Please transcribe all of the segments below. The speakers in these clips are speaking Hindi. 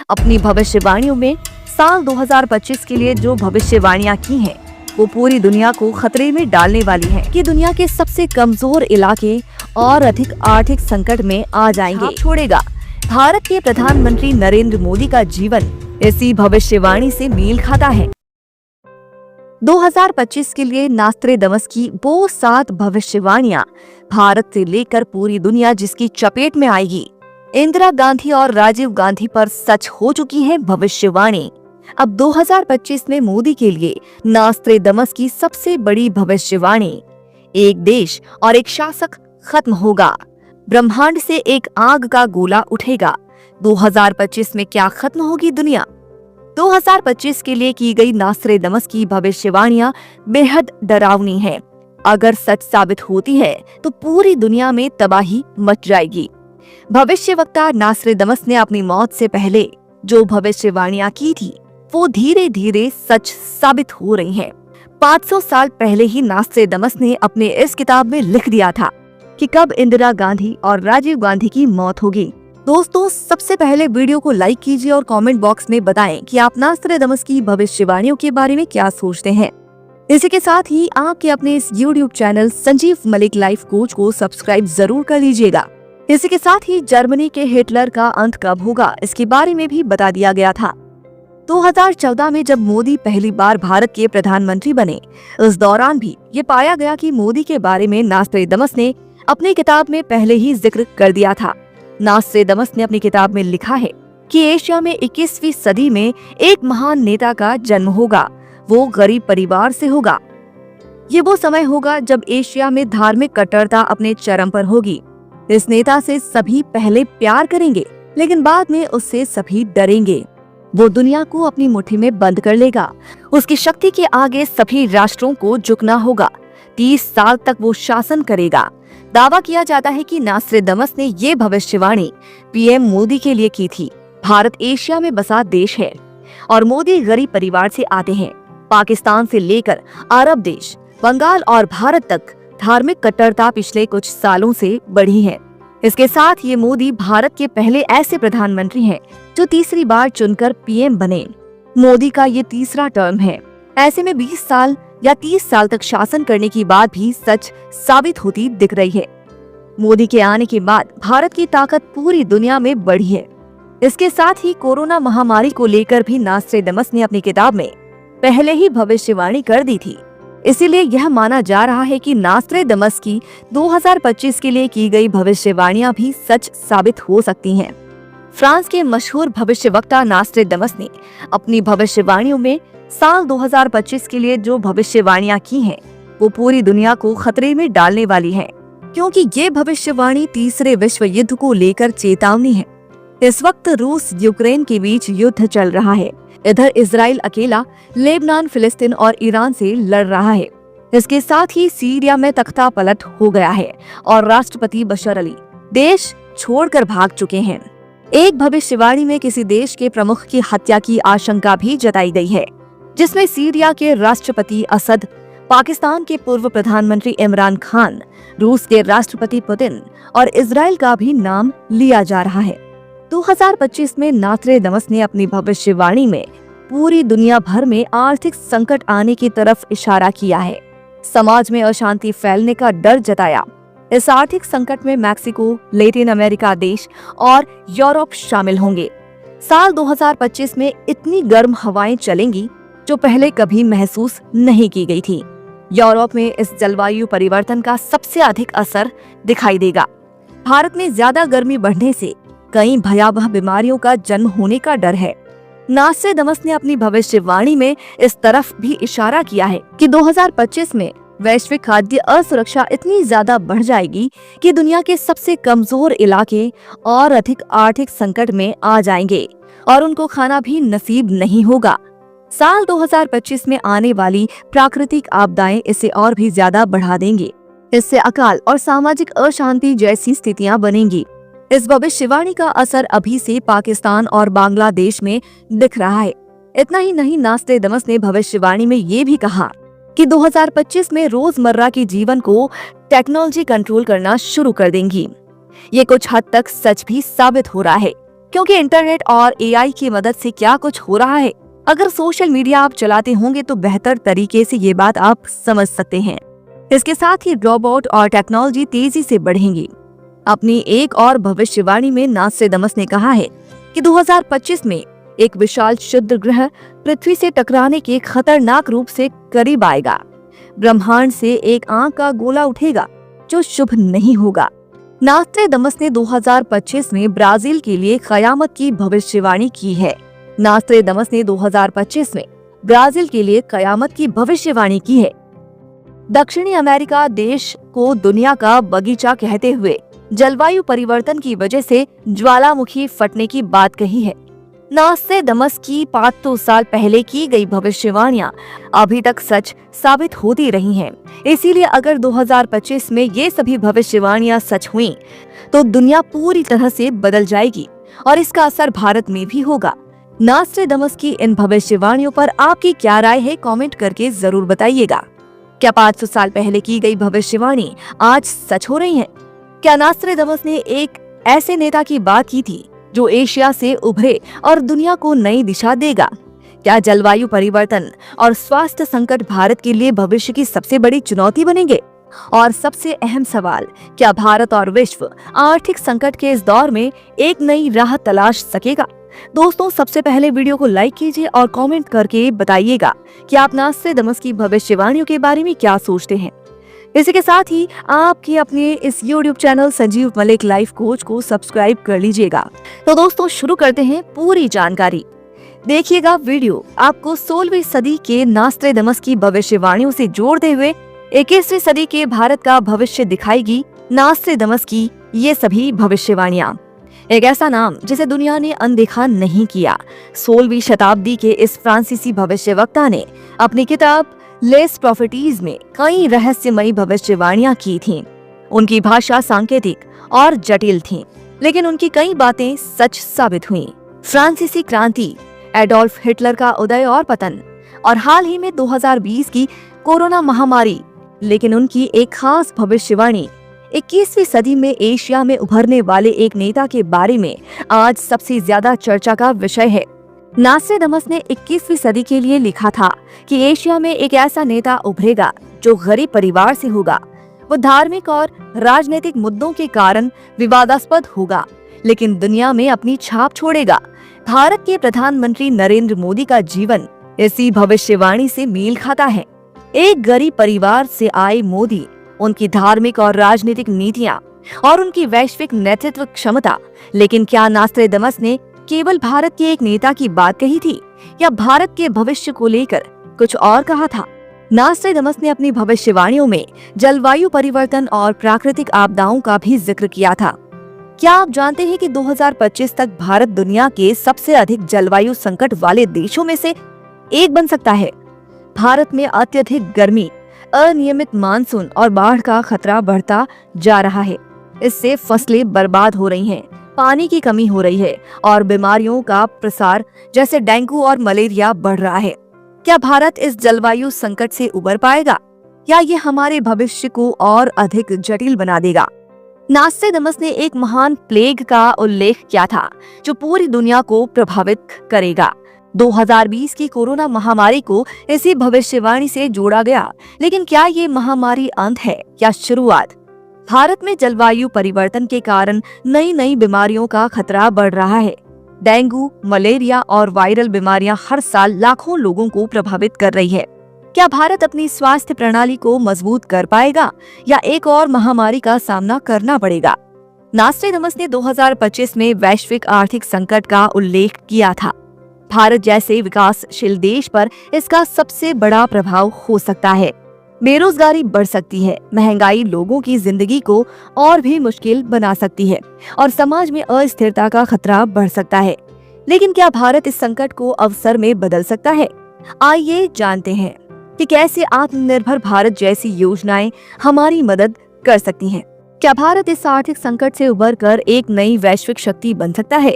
अपनी भविष्यवाणियों में साल 2025 के लिए जो भविष्यवाणियां की हैं, वो पूरी दुनिया को खतरे में डालने वाली हैं कि दुनिया के सबसे कमजोर इलाके और अधिक आर्थिक संकट में आ जाएंगे। छोड़ेगा भारत के प्रधानमंत्री नरेंद्र मोदी का जीवन इसी भविष्यवाणी से मेल खाता है। 2025 के लिए नास्ट्रेडमस की वो 7 भविष्यवाणियां भारत से लेकर पूरी दुनिया जिसकी चपेट में आएगी। इंदिरा गांधी और राजीव गांधी पर सच हो चुकी है भविष्यवाणी। अब 2025 में मोदी के लिए नास्ट्रेडमस की सबसे बड़ी भविष्यवाणी, एक देश और एक शासक खत्म होगा, ब्रह्मांड से एक आग का गोला उठेगा। 2025 में क्या खत्म होगी दुनिया? 2025 के लिए की गई नास्ट्रेडमस की भविष्यवाणियां बेहद डरावनी हैं। अगर सच साबित होती है तो पूरी दुनिया में तबाही मच जाएगी। भविष्यवक्ता नास्ट्रेडमस ने अपनी मौत से पहले जो भविष्यवाणियां की थी, वो धीरे धीरे सच साबित हो रही हैं। 500 साल पहले ही नास्ट्रेडमस ने अपने इस किताब में लिख दिया था कि कब इंदिरा गांधी और राजीव गांधी की मौत होगी। दोस्तों, सबसे पहले वीडियो को लाइक कीजिए और कमेंट बॉक्स में बताएं कि आप नास्ट्रेडमस की भविष्यवाणियों के बारे में क्या सोचते हैं। इसी के साथ ही आपके अपने इस YouTube channel Sanjeev Malik life coach को सब्सक्राइब जरूर कर लीजिएगा। इसी के साथ ही जर्मनी के हिटलर का अंत कब होगा, इसके बारे में भी बता दिया गया था। 2014 में जब मोदी पहली बार भारत के प्रधानमंत्री बने, उस दौरान भी ये पाया गया कि मोदी के बारे में नास्ट्रेडमस ने अपनी किताब में पहले ही जिक्र कर दिया था। नास्ट्रेडमस ने अपनी किताब में लिखा है कि एशिया में 21वीं सदी में एक महान नेता का जन्म होगा। वो गरीब परिवार से होगा। ये वो समय होगा जब एशिया में धार्मिक कट्टरता अपने चरम पर होगी। इस नेता से सभी पहले प्यार करेंगे, लेकिन बाद में उससे सभी डरेंगे। वो दुनिया को अपनी मुट्ठी में बंद कर लेगा। उसकी शक्ति के आगे सभी राष्ट्रों को झुकना होगा। 30 साल तक वो शासन करेगा। दावा किया जाता है कि नास्ट्रेडमस ने ये भविष्यवाणी पीएम मोदी के लिए की थी। भारत एशिया में बसा देश है और मोदी गरीब परिवार से आते हैं। पाकिस्तान से लेकर अरब देश, बंगाल और भारत तक धार्मिक कट्टरता पिछले कुछ सालों से बढ़ी है। इसके साथ ये मोदी भारत के पहले ऐसे प्रधानमंत्री हैं जो तीसरी बार चुनकर पीएम बने। मोदी का ये तीसरा टर्म है। ऐसे में 20 साल या 30 साल तक शासन करने की बात भी सच साबित होती दिख रही है। मोदी के आने के बाद भारत की ताकत पूरी दुनिया में बढ़ी है। इसके साथ ही कोरोना महामारी को लेकर भी नास्ट्रेडमस ने अपनी किताब में पहले ही भविष्यवाणी कर दी थी। इसीलिए यह माना जा रहा है कि नास्ट्रेडमस की 2025 के लिए की गई भविष्यवाणियां भी सच साबित हो सकती हैं। फ्रांस के मशहूर भविष्यवक्ता नास्ट्रेडमस ने अपनी भविष्यवाणियों में साल 2025 के लिए जो भविष्यवाणियां की हैं, वो पूरी दुनिया को खतरे में डालने वाली हैं, क्योंकि ये भविष्यवाणी तीसरे विश्व युद्ध को लेकर चेतावनी है। इस वक्त रूस यूक्रेन के बीच युद्ध चल रहा है। इधर इजराइल अकेला लेबनान, फिलिस्तीन और ईरान से लड़ रहा है। इसके साथ ही सीरिया में तख्ता पलट हो गया है और राष्ट्रपति बशर अली देश छोड़कर भाग चुके हैं। एक भविष्यवाणी में किसी देश के प्रमुख की हत्या की आशंका भी जताई गई है, जिसमें सीरिया के राष्ट्रपति असद, पाकिस्तान के पूर्व प्रधानमंत्री इमरान खान, रूस के राष्ट्रपति पुतिन और इजराइल का भी नाम लिया जा रहा है। 2025 में नास्ट्रेडमस ने अपनी भविष्यवाणी में पूरी दुनिया भर में आर्थिक संकट आने की तरफ इशारा किया है। समाज में अशांति फैलने का डर जताया। इस आर्थिक संकट में मैक्सिको, लैटिन अमेरिका देश और यूरोप शामिल होंगे। साल 2025 में इतनी गर्म हवाएं चलेंगी जो पहले कभी महसूस नहीं की गई थी। यूरोप में इस जलवायु परिवर्तन का सबसे अधिक असर दिखाई देगा। भारत में ज्यादा गर्मी बढ़ने से कई भयावह बीमारियों का जन्म होने का डर है। नास्ट्रेडमस ने अपनी भविष्यवाणी में इस तरफ भी इशारा किया है कि 2025 में वैश्विक खाद्य असुरक्षा इतनी ज्यादा बढ़ जाएगी कि दुनिया के सबसे कमजोर इलाके और अधिक आर्थिक संकट में आ जाएंगे और उनको खाना भी नसीब नहीं होगा। साल 2025 में आने वाली प्राकृतिक आपदाएं इसे और भी ज्यादा बढ़ा देंगे। इससे अकाल और सामाजिक अशांति जैसी स्थितियां बनेंगी। इस भविष्यवाणी का असर अभी से पाकिस्तान और बांग्लादेश में दिख रहा है। इतना ही नहीं, नास्ट्रेडमस ने भविष्यवाणी में ये भी कहा कि 2025 में रोजमर्रा के जीवन को टेक्नोलॉजी कंट्रोल करना शुरू कर देंगी। ये कुछ हद तक सच भी साबित हो रहा है, क्योंकि इंटरनेट और एआई की मदद से क्या कुछ हो रहा है। अगर सोशल मीडिया आप चलाते होंगे तो बेहतर तरीके से ये बात आप समझ सकते हैं। इसके साथ ही रोबोट और टेक्नोलॉजी तेजी से बढ़ेंगी। अपनी एक और भविष्यवाणी में नॉस्ट्रेडमस ने कहा है कि 2025 में एक विशाल क्षुद्र ग्रह पृथ्वी से टकराने के खतरनाक रूप से करीब आएगा। ब्रह्मांड से एक आग का गोला उठेगा जो शुभ नहीं होगा। नॉस्ट्रेडमस ने 2025 में ब्राजील के लिए कयामत की भविष्यवाणी की है। नॉस्ट्रेडमस ने 2025 में ब्राजील के लिए कयामत की भविष्यवाणी की है। दक्षिणी अमेरिका देश को दुनिया का बगीचा कहते हुए जलवायु परिवर्तन की वजह से ज्वालामुखी फटने की बात कही है। नॉस्ट्रेडमस की 500 साल पहले की गई भविष्यवाणियां अभी तक सच साबित होती रही हैं। इसीलिए अगर 2025 में ये सभी भविष्यवाणियां सच हुई तो दुनिया पूरी तरह से बदल जाएगी और इसका असर भारत में भी होगा। नॉस्ट्रेडमस की इन भविष्यवाणियों पर आपकी क्या राय है, कमेंट करके जरूर बताइएगा। क्या 500 साल पहले की गई भविष्यवाणी आज सच हो रही है? क्या नॉस्ट्रेडमस ने एक ऐसे नेता की बात की थी जो एशिया से उभरे और दुनिया को नई दिशा देगा? क्या जलवायु परिवर्तन और स्वास्थ्य संकट भारत के लिए भविष्य की सबसे बड़ी चुनौती बनेंगे? और सबसे अहम सवाल, क्या भारत और विश्व आर्थिक संकट के इस दौर में एक नई राह तलाश सकेगा? दोस्तों, सबसे पहले वीडियो को लाइक कीजिए और कमेंट करके बताइएगा कि आप नॉस्ट्रेडमस की भविष्यवाणियों के बारे में क्या सोचते हैं। इसी के साथ ही आपके अपने इस YouTube channel Sanjeev Malik life coach को सब्सक्राइब कर लीजिएगा। तो दोस्तों, शुरू करते हैं पूरी जानकारी। देखिएगा वीडियो आपको 16वीं सदी के नॉस्ट्रेडमस की भविष्यवाणियों से जोड़ते हुए 21वीं सदी के भारत का भविष्य दिखाएगी नॉस्ट्रेडमस की ये सभी भविष्यवाणियां। एक ऐसा नाम जिसे दुनिया ने अनदेखा नहीं किया। 16वीं शताब्दी के इस फ्रांसीसी भविष्यवक्ता ने अपनी किताब लेस प्रॉफिटीज में कई रहस्यमयी भविष्यवाणियां की थीं। उनकी भाषा सांकेतिक और जटिल थी, लेकिन उनकी कई बातें सच साबित हुईं। फ्रांसीसी क्रांति, एडोल्फ हिटलर का उदय और पतन, और हाल ही में 2020 की कोरोना महामारी। लेकिन उनकी एक खास भविष्यवाणी 21वीं सदी में एशिया में उभरने वाले एक नेता के बारे में आज सबसे ज्यादा चर्चा का विषय है। नॉस्ट्रेडमस ने 21वीं सदी के लिए लिखा था कि एशिया में एक ऐसा नेता उभरेगा जो गरीब परिवार से होगा। वो धार्मिक और राजनीतिक मुद्दों के कारण विवादास्पद होगा, लेकिन दुनिया में अपनी छाप छोड़ेगा। भारत के प्रधानमंत्री नरेंद्र मोदी का जीवन इसी भविष्यवाणी से मेल खाता है। एक गरीब परिवार से आए मोदी, उनकी धार्मिक और राजनीतिक नीतियां और उनकी वैश्विक नेतृत्व क्षमता। लेकिन क्या नॉस्ट्रेडमस ने केवल भारत के एक नेता की बात कही थी या भारत के भविष्य को लेकर कुछ और कहा था? नॉस्ट्रेडमस ने अपनी भविष्यवाणियों में जलवायु परिवर्तन और प्राकृतिक आपदाओं का भी जिक्र किया था। क्या आप जानते हैं कि 2025 तक भारत दुनिया के सबसे अधिक जलवायु संकट वाले देशों में से एक बन सकता है? भारत में अत्यधिक गर्मी, अनियमित मानसून और बाढ़ का खतरा बढ़ता जा रहा है। इससे फसलें बर्बाद हो रही हैं, पानी की कमी हो रही है और बीमारियों का प्रसार जैसे डेंगू और मलेरिया बढ़ रहा है। क्या भारत इस जलवायु संकट से उबर पाएगा या ये हमारे भविष्य को और अधिक जटिल बना देगा? नॉस्ट्रेडमस ने एक महान प्लेग का उल्लेख किया था जो पूरी दुनिया को प्रभावित करेगा। 2020 की कोरोना महामारी को इसी भविष्यवाणी से जोड़ा गया। लेकिन क्या ये महामारी अंत है या शुरुआत? भारत में जलवायु परिवर्तन के कारण नई बीमारियों का खतरा बढ़ रहा है। डेंगू, मलेरिया और वायरल बीमारियां हर साल लाखों लोगों को प्रभावित कर रही है। क्या भारत अपनी स्वास्थ्य प्रणाली को मजबूत कर पाएगा या एक और महामारी का सामना करना पड़ेगा? नॉस्ट्रेडमस ने 2025 में वैश्विक आर्थिक संकट का उल्लेख किया था। भारत जैसे विकासशील देश पर इसका सबसे बड़ा प्रभाव हो सकता है। बेरोजगारी बढ़ सकती है, महंगाई लोगों की जिंदगी को और भी मुश्किल बना सकती है और समाज में अस्थिरता का खतरा बढ़ सकता है। लेकिन क्या भारत इस संकट को अवसर में बदल सकता है? आइए जानते हैं कि कैसे आत्मनिर्भर भारत जैसी योजनाएं हमारी मदद कर सकती हैं। क्या भारत इस आर्थिक संकट से उबरकर एक नई वैश्विक शक्ति बन सकता है?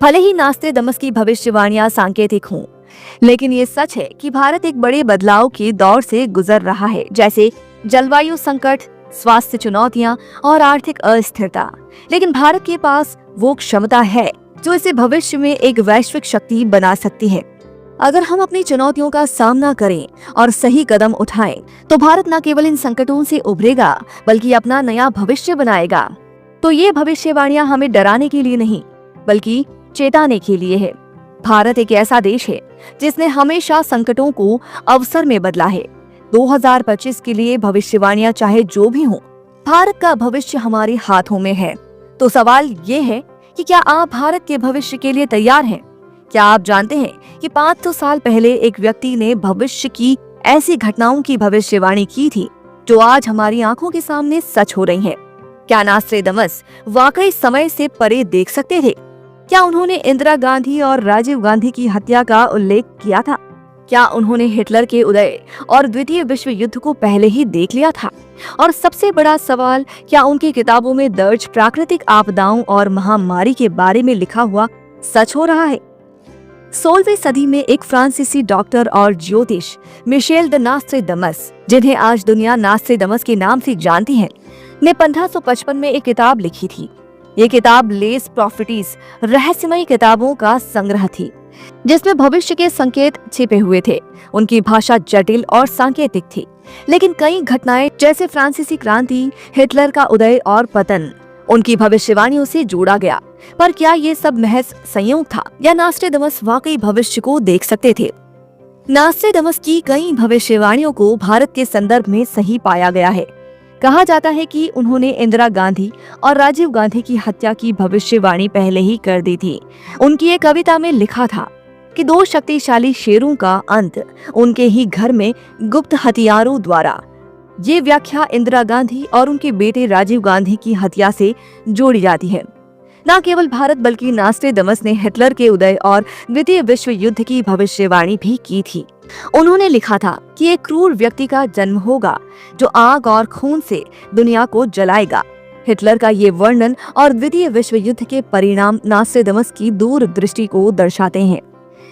भले ही नॉस्ट्रेडमस की भविष्यवाणियां सांकेतिक हों, लेकिन ये सच है कि भारत एक बड़े बदलाव के दौर से गुजर रहा है, जैसे जलवायु संकट, स्वास्थ्य चुनौतियां और आर्थिक अस्थिरता। लेकिन भारत के पास वो क्षमता है जो इसे भविष्य में एक वैश्विक शक्ति बना सकती है। अगर हम अपनी चुनौतियों का सामना करें और सही कदम उठाएं, तो भारत न केवल इन संकटों से उभरेगा बल्कि अपना नया भविष्य बनाएगा। तो ये भविष्यवाणियां हमें डराने के लिए नहीं बल्कि चेताने के लिए है। भारत एक ऐसा देश है जिसने हमेशा संकटों को अवसर में बदला है। 2025 के लिए भविष्यवाणियां चाहे जो भी हों, भारत का भविष्य हमारे हाथों में है। तो सवाल ये है कि क्या आप भारत के भविष्य के लिए तैयार हैं? क्या आप जानते हैं कि 500 साल पहले एक व्यक्ति ने भविष्य की ऐसी घटनाओं की भविष्यवाणी की थी जो आज हमारी आंखों के सामने सच हो रही हैं? क्या नॉस्ट्रेडमस वाकई समय से परे देख सकते थे? क्या उन्होंने इंदिरा गांधी और राजीव गांधी की हत्या का उल्लेख किया था? क्या उन्होंने हिटलर के उदय और द्वितीय विश्व युद्ध को पहले ही देख लिया था? और सबसे बड़ा सवाल, क्या उनकी किताबों में दर्ज प्राकृतिक आपदाओं और महामारी के बारे में लिखा हुआ सच हो रहा है? 16वीं सदी में एक फ्रांसीसी डॉक्टर और ज्योतिष मिशेल द नॉस्ट्रेडमस, जिन्हें आज दुनिया नॉस्ट्रेडमस के नाम से जानती है, ने 1555 में एक किताब लिखी थी। ये किताब लेस प्रॉफिटीज रहस्यमयी किताबों का संग्रह थी, जिसमें भविष्य के संकेत छिपे हुए थे। उनकी भाषा जटिल और सांकेतिक थी, लेकिन कई घटनाएं जैसे फ्रांसीसी क्रांति, हिटलर का उदय और पतन उनकी भविष्यवाणियों से जोड़ा गया। पर क्या ये सब महज संयोग था या नॉस्ट्रेडमस वाकई भविष्य को देख सकते थे? नॉस्ट्रेडमस की कई भविष्यवाणियों को भारत के संदर्भ में सही पाया गया है। कहा जाता है कि उन्होंने इंदिरा गांधी और राजीव गांधी की हत्या की भविष्यवाणी पहले ही कर दी थी। उनकी एक कविता में लिखा था कि 2 शक्तिशाली शेरों का अंत उनके ही घर में गुप्त हथियारों द्वारा। ये व्याख्या इंदिरा गांधी और उनके बेटे राजीव गांधी की हत्या से जोड़ी जाती है। न केवल भारत बल्कि नॉस्ट्रेडमस ने हिटलर के उदय और द्वितीय विश्व युद्ध की भविष्यवाणी भी की थी। उन्होंने लिखा था कि एक क्रूर व्यक्ति का जन्म होगा जो आग और खून से दुनिया को जलाएगा। हिटलर का ये वर्णन और द्वितीय विश्व युद्ध के परिणाम नॉस्ट्रेडमस की दूरदृष्टि को दर्शाते हैं।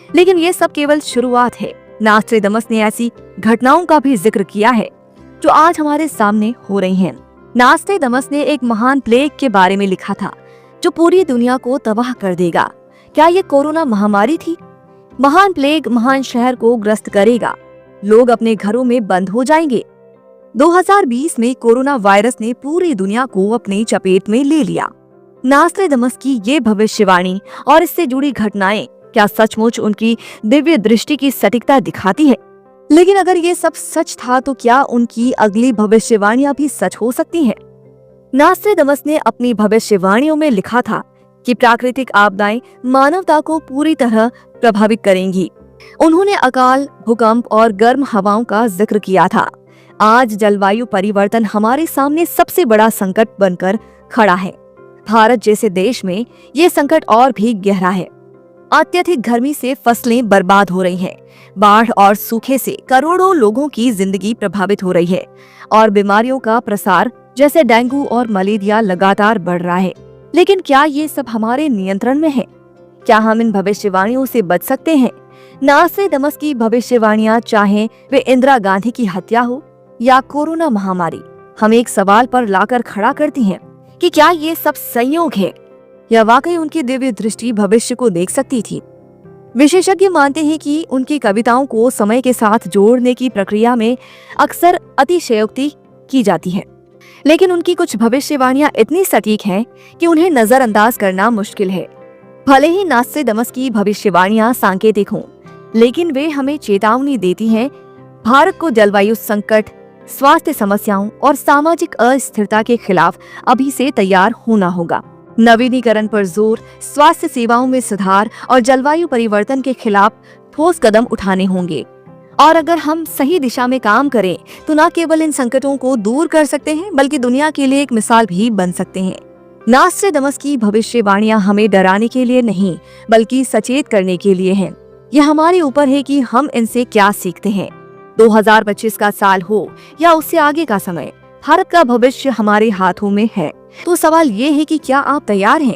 लेकिन ये सब केवल शुरुआत है। नॉस्ट्रेडमस ने ऐसी घटनाओं का भी जिक्र किया है जो आज हमारे सामने हो रही हैं। नॉस्ट्रेडमस ने एक महान प्लेग के बारे में लिखा था जो पूरी दुनिया को तबाह कर देगा। क्या ये कोरोना महामारी थी? महान प्लेग महान शहर को ग्रस्त करेगा। लोग अपने घरों में बंद हो जाएंगे। 2020 में कोरोना वायरस ने पूरी दुनिया को अपनी चपेट में ले लिया। नॉस्ट्रेडमस की ये भविष्यवाणी और इससे जुड़ी घटनाएं क्या सचमुच उनकी दिव्य दृष्टि की सटीकता दिखाती है? लेकिन अगर ये सब सच था तो क्या उनकी अगली भविष्यवाणियां भी सच हो सकती हैं? नॉस्ट्रेडमस ने अपनी भविष्यवाणियों में लिखा था कि प्राकृतिक आपदाएं मानवता को पूरी तरह प्रभावित करेंगी। उन्होंने अकाल, भूकंप और गर्म हवाओं का जिक्र किया था। आज जलवायु परिवर्तन हमारे सामने सबसे बड़ा संकट बनकर खड़ा है। भारत जैसे देश में ये संकट और भी गहरा है। अत्यधिक गर्मी से फसलें बर्बाद हो रही हैं। बाढ़ और सूखे से करोड़ों लोगों की जिंदगी प्रभावित हो रही है और बीमारियों का प्रसार जैसे डेंगू और मलेरिया लगातार बढ़ रहा है। लेकिन क्या ये सब हमारे नियंत्रण में है? क्या हम इन भविष्यवाणियों से बच सकते हैं? नॉस्ट्रेडमस की भविष्यवाणियां, चाहे वे इंदिरा गांधी की हत्या हो या कोरोना महामारी, हमें एक सवाल पर लाकर खड़ा करती हैं कि क्या ये सब संयोग है या वाकई उनकी दिव्य दृष्टि भविष्य को देख सकती थी। विशेषज्ञ मानते हैं कि उनकी कविताओं को समय के साथ जोड़ने की प्रक्रिया में अक्सर अतिशयोक्ति की जाती है, लेकिन उनकी कुछ भविष्यवाणियां इतनी सटीक हैं कि उन्हें नजरअंदाज करना मुश्किल है। भले ही नॉस्ट्रेडमस की भविष्यवाणियां सांकेतिक हों, लेकिन वे हमें चेतावनी देती हैं। भारत को जलवायु संकट, स्वास्थ्य समस्याओं और सामाजिक अस्थिरता के खिलाफ अभी से तैयार होना होगा। नवीनीकरण पर जोर, स्वास्थ्य सेवाओं में सुधार और जलवायु परिवर्तन के खिलाफ ठोस कदम उठाने होंगे। और अगर हम सही दिशा में काम करें तो न केवल इन संकटों को दूर कर सकते हैं बल्कि दुनिया के लिए एक मिसाल भी बन सकते हैं। नॉस्ट्रेडमस की भविष्यवाणियां हमें डराने के लिए नहीं बल्कि सचेत करने के लिए हैं। यह हमारे ऊपर है कि हम इनसे क्या सीखते हैं। 2025 का साल हो या उससे आगे का समय, भारत का भविष्य हमारे हाथों में है। तो सवाल ये है कि क्या आप तैयार हैं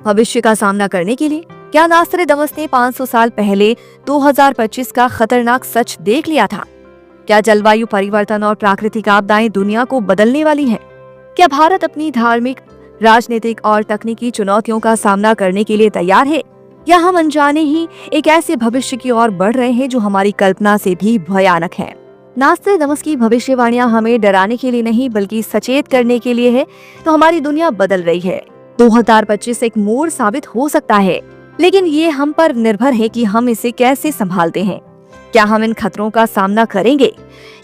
भविष्य का सामना करने के लिए? क्या नॉस्ट्रेडमस ने 500 साल पहले 2025 का खतरनाक सच देख लिया था? क्या जलवायु परिवर्तन और प्राकृतिक आपदाएं दुनिया को बदलने वाली हैं? क्या भारत अपनी धार्मिक, राजनीतिक और तकनीकी चुनौतियों का सामना करने के लिए तैयार है, या हम अनजाने ही एक ऐसे भविष्य की ओर बढ़ रहे हैं जो हमारी कल्पना से भी भयानक है। नास्ट्रेडमस की भविष्यवाणियां हमें डराने के लिए नहीं बल्कि सचेत करने के लिए है। तो हमारी दुनिया बदल रही है। 2025 एक मोड़ साबित हो सकता है, लेकिन ये हम पर निर्भर है कि हम इसे कैसे संभालते हैं। क्या हम इन खतरों का सामना करेंगे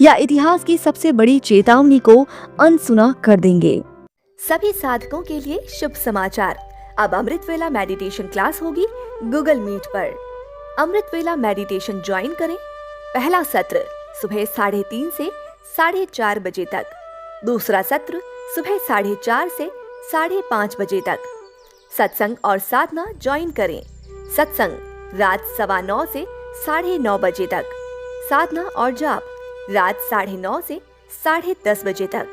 या इतिहास की सबसे बड़ी चेतावनी को अनसुना कर देंगे? सभी साधकों के लिए शुभ समाचार। अब अमृतवेला मेडिटेशन क्लास होगी गूगल मीट पर। अमृतवेला मेडिटेशन ज्वाइन करें। पहला सत्र सुबह 3:30 से 4:30 बजे तक, दूसरा सत्र सुबह 4:30 से 5:30 बजे तक। सत्संग और साधना ज्वाइन करें। सत्संग रात 9:15 से 9:30 बजे तक, साधना और जाप रात 9:30 से 10:30 बजे तक।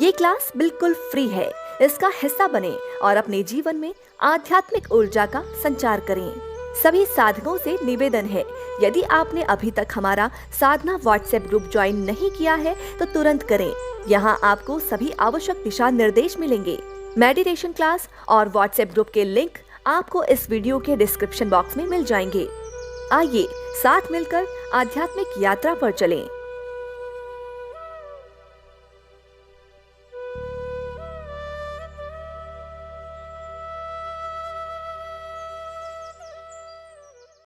ये क्लास बिल्कुल फ्री है। इसका हिस्सा बने और अपने जीवन में आध्यात्मिक ऊर्जा का संचार करें। सभी साधकों से निवेदन है, यदि आपने अभी तक हमारा साधना व्हाट्सएप ग्रुप ज्वाइन नहीं किया है तो तुरंत करें। यहाँ आपको सभी आवश्यक दिशा निर्देश मिलेंगे। मेडिटेशन क्लास और व्हाट्सएप ग्रुप के लिंक आपको इस वीडियो के डिस्क्रिप्शन बॉक्स में मिल जाएंगे। आइए साथ मिलकर आध्यात्मिक यात्रा पर चलें।